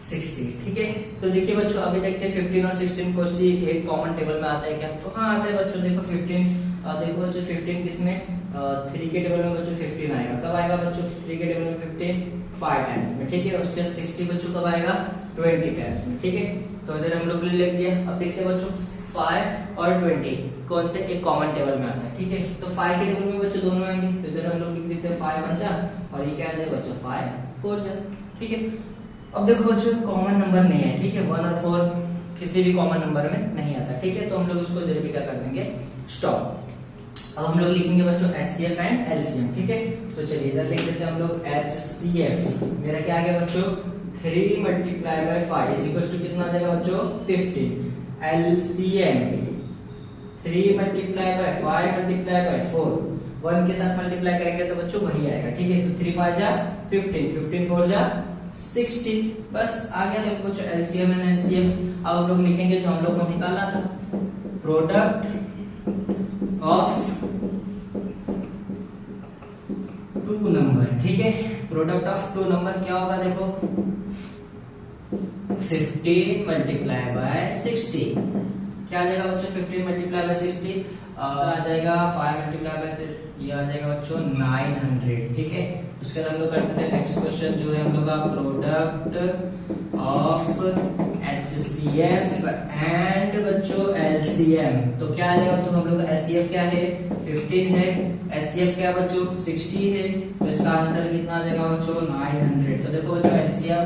16, ठीक है। तो देखिए बच्चों अभी देखते हैं 15 और 16 को सी एक कॉमन टेबल में आता है क्या, तो हाँ आता है बच्चों। देखो 15 देखो बच्चों 15 किसमें, 3 के टेबल में बच्चों 15 आएगा। कब आएगा बच्चों 3 के टेबल में 15, 5 टाइम्स में, ठीक है। उसके बाद 60 बच्चों कब आएगा, 20 टाइम्स में, ठीक है। तो इधर हम लोग लिख दिया। अब देखते हैं बच्चों 5 और 20 कौन से एक कॉमन टेबल में आता है, ठीक है। तो 5 के टेबल में बच्चों दोनों आएंगे, तो इधर हम लोग लिख देते हैं 5 1 जा, और ये क्या आ जाएगा बच्चों 5 4 जा, ठीक है। अब देखो बच्चों कॉमन नंबर नहीं है, ठीक है। 1 और 4 किसी भी कॉमन नंबर में नहीं आता, ठीक है। तो हम लोग इसको इधर भी क्या कर देंगे, स्टॉप। अब हम लोग लिखेंगे बच्चों HCF एंड LCM, ठीक है। तो चलिए इधर लिख देते हैं हम लोग HCF, मेरा क्या आ गया बच्चों, 3 multiply by 5 is equal to कितना आ जाएगा बच्चों, 15। LCM 3 multiply by 5 multiply by 4, 1 के साथ मल्टीप्लाई करेंगे तो बच्चों वही आएगा, ठीक है। तो 3 5 जा 15, 15 4 जा 60, बस आ गया। देखो बच्चों LCM एंड LCM। अब हम लोग लिखेंगे जो हम लोग को निकालना था, प्रोडक्ट ऑफ 2 नंबर, ठीक है। प्रोडक्ट ऑफ 2 नंबर क्या होगा, देखो 15 मल्टीप्लाई बाय 60, क्या आ जाएगा बच्चों 15 मल्टीप्लाई बाय 60 आ जाएगा 5 मल्टीप्लाई बाय, ये आ जाएगा बच्चों 900, ठीक है। उसके बाद हम लोग करते हैं नेक्स्ट क्वेश्चन जो है हम लोग का प्रोडक्ट ऑफ HCF एंड बच्चों LCM। तो क्या आ जाएगा, तो हम लोग HCF क्या है 15 है, HCF क्या बच्चों 60 है, तो इसका आंसर कितना आ जाएगा बच्चों 900। तो देखो बच्चों LCM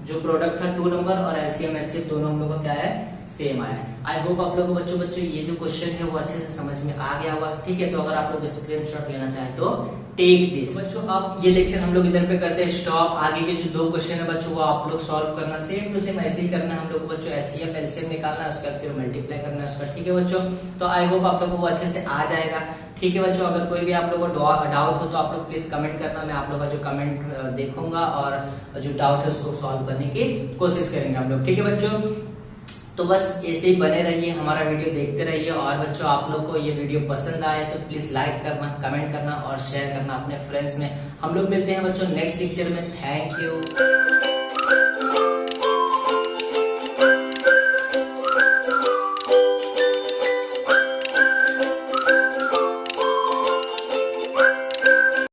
जो प्रोडक्ट था 2 नंबर और एलसीएम एचसीएफ दोनों हम लोग का क्या है सेम आया है। आई होप आप लोगों को बच्चों ये जो क्वेश्चन है वो अच्छे से समझ में आ गया होगा। ठीक है, तो अगर आप लोग स्क्रीनशॉट लेना चाहें तो टेक दिस। बच्चों अब ये लेक्चर हम लोग इधर पे करते हैं स्टॉप। आगे के जो 2 क्वेश्चन है बच्चों वो आप लोग सॉल्व करना, सेम टू सेम ऐसे ही करना है हम लोग को बच्चों। एचसीएफ एलसीएम निकालना है, उसके बाद फिर मल्टीप्लाई करना है उसका। ठीक है बच्चों, तो आई होप आप लोगों को अच्छे से आ जाएगा। ठीक है बच्चों, अगर कोई भी आप लोगों को डाउट हो तो आप लोग प्लीज कमेंट करना, मैं आप लोगों का जो कमेंट देखूंगा और जो डाउट है उसको सॉल्व करने की कोशिश करेंगे हम लोग। ठीक है बच्चों, तो बस ऐसे ही बने रहिए, हमारा वीडियो देखते रहिए। और बच्चों आप लोग को ये वीडियो पसंद आए तो प्लीज लाइक करना, कमेंट करना और शेयर करना अपने फ्रेंड्स में। हम लोग मिलते हैं बच्चों नेक्स्ट लेक्चर में। Thank you.